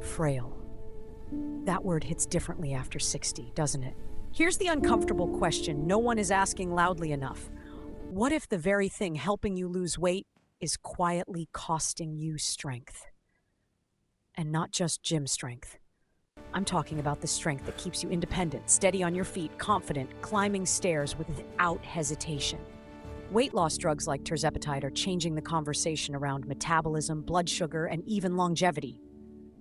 Frail. That word hits differently after 60, doesn't it? Here's the uncomfortable question no one is asking loudly enough. What if the very thing helping you lose weight is quietly costing you strength? And not just gym strength. I'm talking about the strength that keeps you independent, steady on your feet, confident, climbing stairs without hesitation. Weight loss drugs like Tirzepatide are changing the conversation around metabolism, blood sugar, and even longevity.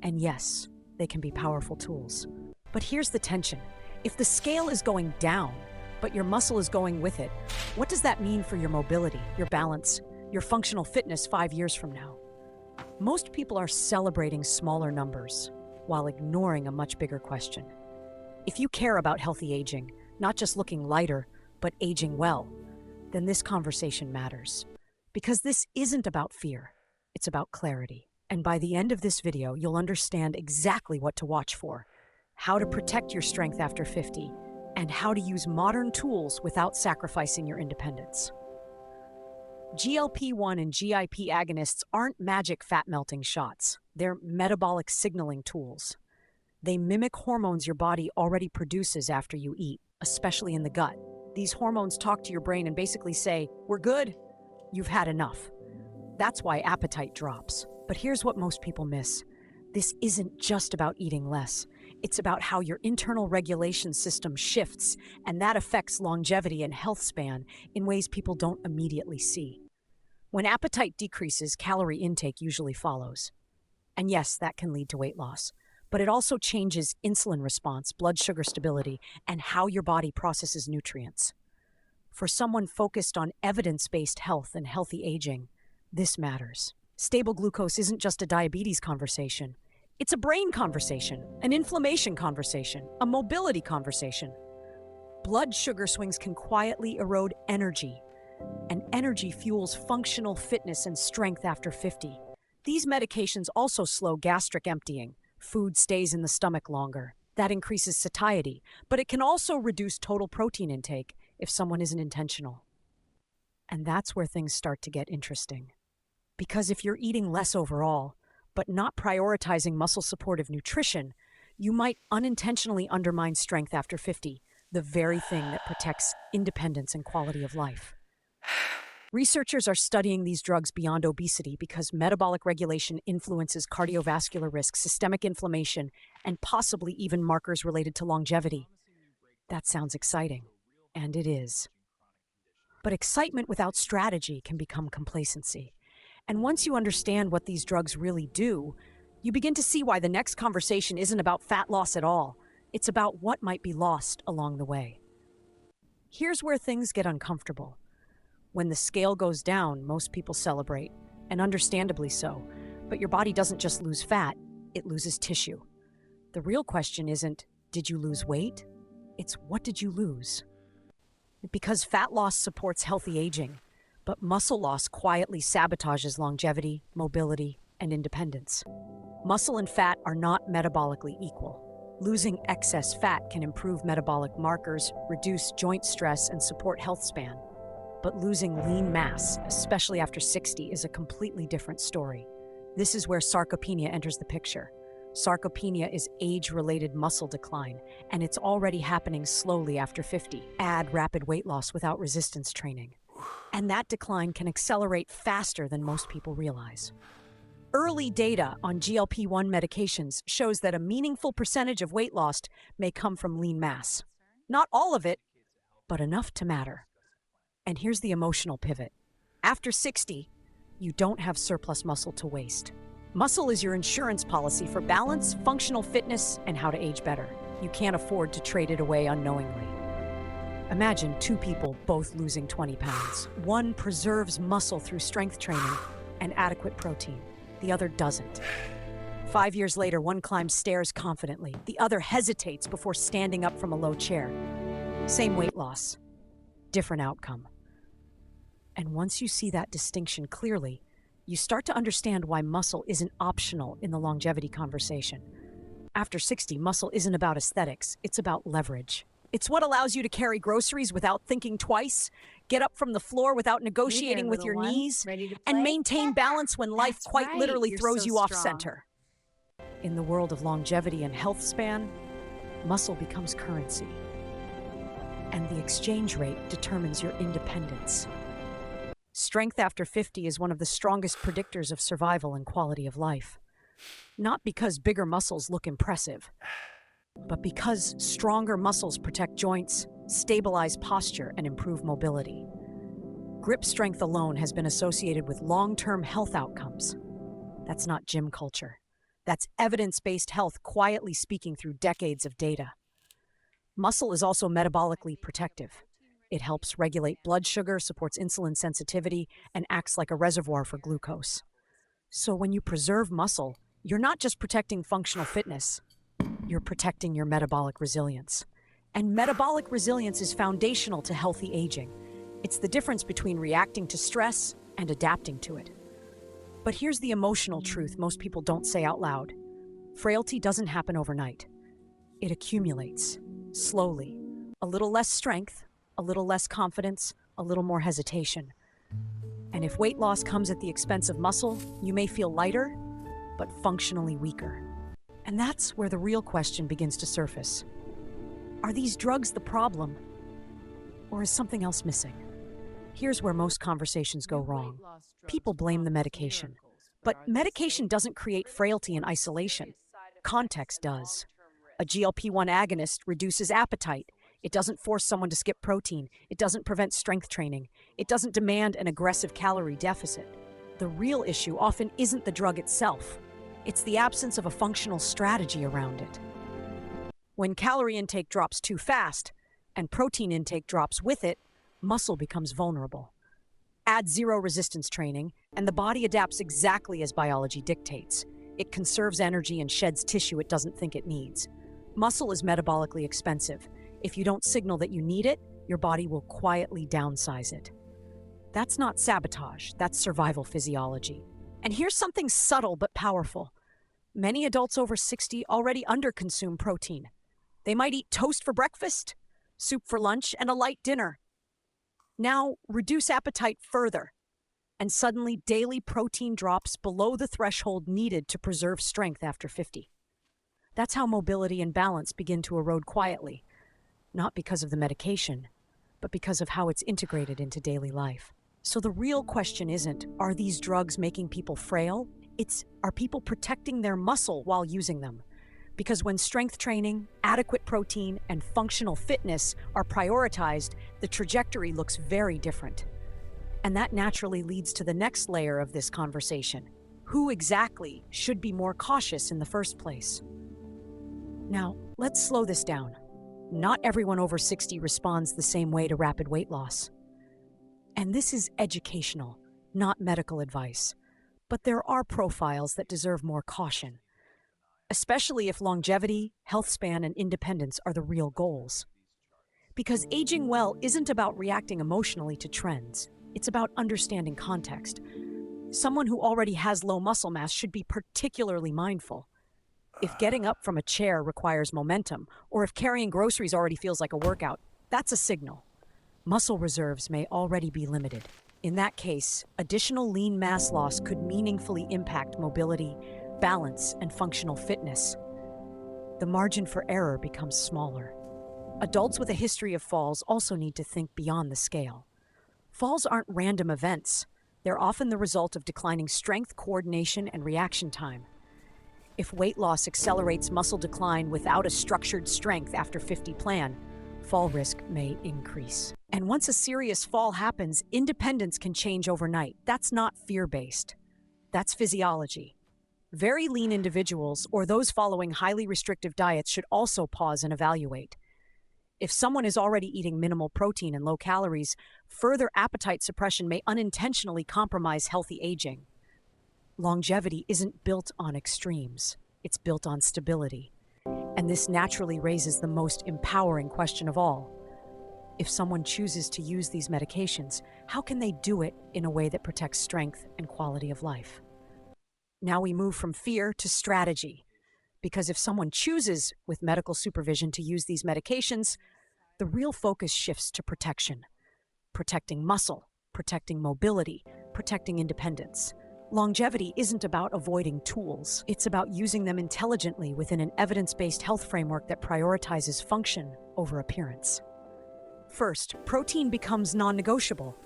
And yes, they can be powerful tools. But here's the tension. If the scale is going down, but your muscle is going with it, what does that mean for your mobility, your balance, your functional fitness 5 years from now? Most people are celebrating smaller numbers while ignoring a much bigger question. If you care about healthy aging, not just looking lighter, but aging well, then this conversation matters. Because this isn't about fear, it's about clarity. And by the end of this video, you'll understand exactly what to watch for, how to protect your strength after 50, and how to use modern tools without sacrificing your independence. GLP-1 and GIP agonists aren't magic fat-melting shots. They're metabolic signaling tools. They mimic hormones your body already produces after you eat, especially in the gut. These hormones talk to your brain and basically say, "We're good, you've had enough." That's why appetite drops. But here's what most people miss. This isn't just about eating less. It's about how your internal regulation system shifts, and that affects longevity and health span in ways people don't immediately see. When appetite decreases, calorie intake usually follows. And yes, that can lead to weight loss. But it also changes insulin response, blood sugar stability, and how your body processes nutrients. For someone focused on evidence-based health and healthy aging, this matters. Stable glucose isn't just a diabetes conversation. It's a brain conversation, an inflammation conversation, a mobility conversation. Blood sugar swings can quietly erode energy, and energy fuels functional fitness and strength after 50. These medications also slow gastric emptying. Food stays in the stomach longer. That increases satiety, but it can also reduce total protein intake if someone isn't intentional. And that's where things start to get interesting. Because if you're eating less overall, but not prioritizing muscle-supportive nutrition, you might unintentionally undermine strength after 50, the very thing that protects independence and quality of life. Researchers are studying these drugs beyond obesity because metabolic regulation influences cardiovascular risk, systemic inflammation, and possibly even markers related to longevity. That sounds exciting, and it is. But excitement without strategy can become complacency. And once you understand what these drugs really do, you begin to see why the next conversation isn't about fat loss at all. It's about what might be lost along the way. Here's where things get uncomfortable. When the scale goes down, most people celebrate, and understandably so. But your body doesn't just lose fat, it loses tissue. The real question isn't, did you lose weight? It's, what did you lose? Because fat loss supports healthy aging, but muscle loss quietly sabotages longevity, mobility, and independence. Muscle and fat are not metabolically equal. Losing excess fat can improve metabolic markers, reduce joint stress, and support health span. But losing lean mass, especially after 60, is a completely different story. This is where sarcopenia enters the picture. Sarcopenia is age-related muscle decline, and it's already happening slowly after 50. Add rapid weight loss without resistance training. And that decline can accelerate faster than most people realize. Early data on GLP-1 medications shows that a meaningful percentage of weight loss may come from lean mass. Not all of it, but enough to matter. And here's the emotional pivot. After 60, you don't have surplus muscle to waste. Muscle is your insurance policy for balance, functional fitness, and how to age better. You can't afford to trade it away unknowingly. Imagine two people both losing 20 pounds. One preserves muscle through strength training and adequate protein. The other doesn't. 5 years later, one climbs stairs confidently. The other hesitates before standing up from a low chair. Same weight loss, different outcome. And once you see that distinction clearly, you start to understand why muscle isn't optional in the longevity conversation. After 60, muscle isn't about aesthetics, it's about leverage. It's what allows you to carry groceries without thinking twice, get up from the floor without negotiating with your knees, and maintain balance when life quite literally throws you off center. In the world of longevity and health span, muscle becomes currency, and the exchange rate determines your independence. Strength after 50 is one of the strongest predictors of survival and quality of life. Not because bigger muscles look impressive, but because stronger muscles protect joints, stabilize posture, and improve mobility. Grip strength alone has been associated with long-term health outcomes. That's not gym culture. That's evidence-based health quietly speaking through decades of data. Muscle is also metabolically protective. It helps regulate blood sugar, supports insulin sensitivity, and acts like a reservoir for glucose. So when you preserve muscle, you're not just protecting functional fitness, you're protecting your metabolic resilience. And metabolic resilience is foundational to healthy aging. It's the difference between reacting to stress and adapting to it. But here's the emotional truth most people don't say out loud. Frailty doesn't happen overnight. It accumulates, slowly. A little less strength, a little less confidence, a little more hesitation. And if weight loss comes at the expense of muscle, you may feel lighter, but functionally weaker. And that's where the real question begins to surface. Are these drugs the problem, or is something else missing? Here's where most conversations go wrong. People blame the medication. But medication doesn't create frailty in isolation. Context does. A GLP-1 agonist reduces appetite. It doesn't force someone to skip protein. It doesn't prevent strength training. It doesn't demand an aggressive calorie deficit. The real issue often isn't the drug itself. It's the absence of a functional strategy around it. When calorie intake drops too fast, and protein intake drops with it, muscle becomes vulnerable. Add zero resistance training, and the body adapts exactly as biology dictates. It conserves energy and sheds tissue it doesn't think it needs. Muscle is metabolically expensive. If you don't signal that you need it, your body will quietly downsize it. That's not sabotage, that's survival physiology. And here's something subtle but powerful. Many adults over 60 already underconsume protein. They might eat toast for breakfast, soup for lunch, and a light dinner. Now, reduce appetite further, and suddenly daily protein drops below the threshold needed to preserve strength after 50. That's how mobility and balance begin to erode quietly, not because of the medication, but because of how it's integrated into daily life. So the real question isn't, are these drugs making people frail? It's, are people protecting their muscle while using them? Because when strength training, adequate protein, and functional fitness are prioritized, the trajectory looks very different. And that naturally leads to the next layer of this conversation. Who exactly should be more cautious in the first place? Now, let's slow this down. Not everyone over 60 responds the same way to rapid weight loss. And this is educational, not medical advice. But there are profiles that deserve more caution, especially if longevity, health span, and independence are the real goals. Because aging well isn't about reacting emotionally to trends. It's about understanding context. Someone who already has low muscle mass should be particularly mindful. If getting up from a chair requires momentum, or if carrying groceries already feels like a workout, that's a signal. Muscle reserves may already be limited. In that case, additional lean mass loss could meaningfully impact mobility, balance, and functional fitness. The margin for error becomes smaller. Adults with a history of falls also need to think beyond the scale. Falls aren't random events. They're often the result of declining strength, coordination, and reaction time. If weight loss accelerates muscle decline without a structured strength after 50 plan, fall risk may increase. And once a serious fall happens, independence can change overnight. That's not fear-based. That's physiology. Very lean individuals or those following highly restrictive diets should also pause and evaluate. If someone is already eating minimal protein and low calories, further appetite suppression may unintentionally compromise healthy aging. Longevity isn't built on extremes. It's built on stability. And this naturally raises the most empowering question of all. If someone chooses to use these medications, how can they do it in a way that protects strength and quality of life? Now we move from fear to strategy. Because if someone chooses, with medical supervision, to use these medications, the real focus shifts to protection. Protecting muscle, protecting mobility, protecting independence. Longevity isn't about avoiding tools. It's about using them intelligently within an evidence-based health framework that prioritizes function over appearance. First, protein becomes non-negotiable.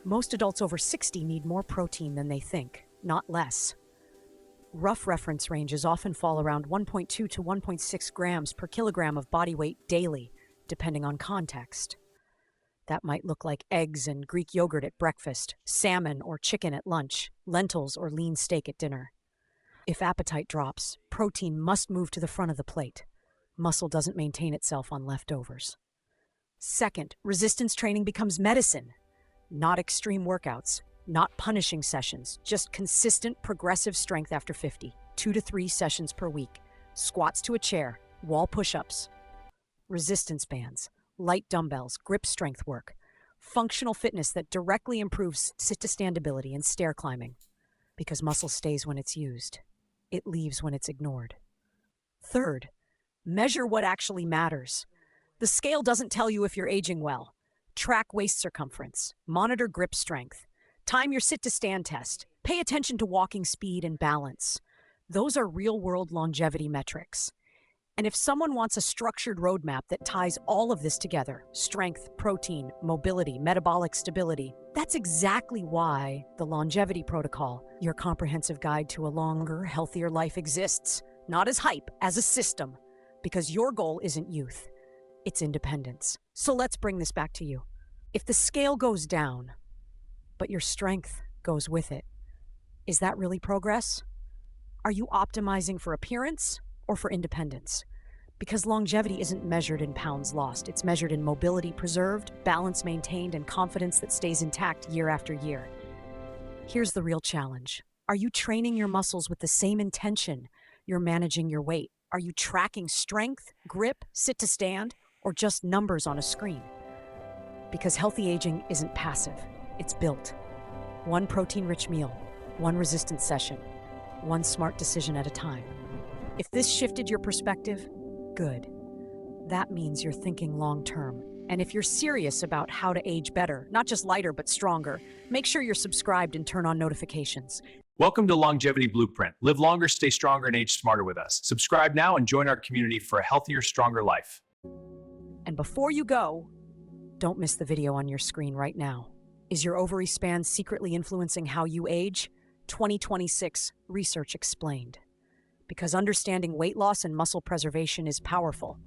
Most adults over 60 need more protein than they think, not less. Rough reference ranges often fall around 1.2 to 1.6 grams per kilogram of body weight daily, depending on context. That might look like eggs and Greek yogurt at breakfast, salmon or chicken at lunch, lentils or lean steak at dinner. If appetite drops, protein must move to the front of the plate. Muscle doesn't maintain itself on leftovers. Second, resistance training becomes medicine. Not extreme workouts, not punishing sessions, just consistent progressive strength after 50, 2 to 3 sessions per week, squats to a chair, wall push-ups, resistance bands, light dumbbells, grip strength work, functional fitness that directly improves sit-to-stand ability and stair climbing. Because muscle stays when it's used. It leaves when it's ignored. Third, measure what actually matters. The scale doesn't tell you if you're aging well. Track waist circumference, monitor grip strength, time your sit-to-stand test, pay attention to walking speed and balance. Those are real-world longevity metrics. And if someone wants a structured roadmap that ties all of this together, strength, protein, mobility, metabolic stability, that's exactly why the Longevity Protocol, your comprehensive guide to a longer, healthier life, exists. Not as hype, as a system. Because your goal isn't youth, it's independence. So let's bring this back to you. If the scale goes down, but your strength goes with it, is that really progress? Are you optimizing for appearance or for independence? Because longevity isn't measured in pounds lost. It's measured in mobility preserved, balance maintained, and confidence that stays intact year after year. Here's the real challenge. Are you training your muscles with the same intention you're managing your weight? Are you tracking strength, grip, sit to stand, or just numbers on a screen? Because healthy aging isn't passive, it's built. One protein-rich meal, one resistance session, one smart decision at a time. If this shifted your perspective, good. That means you're thinking long-term. And if you're serious about how to age better, not just lighter but stronger, make sure you're subscribed and turn on notifications. Welcome to Longevity Blueprint. Live longer, stay stronger, and age smarter with us. Subscribe now and join our community for a healthier, stronger life. And before you go, don't miss the video on your screen right now. Is your ovary span secretly influencing how you age? 2026 Research Explained. Because understanding weight loss and muscle preservation is powerful.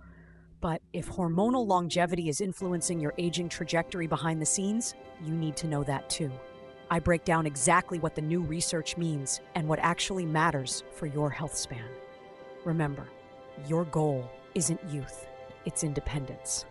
But if hormonal longevity is influencing your aging trajectory behind the scenes, you need to know that too. I break down exactly what the new research means and what actually matters for your health span. Remember, your goal isn't youth, it's independence.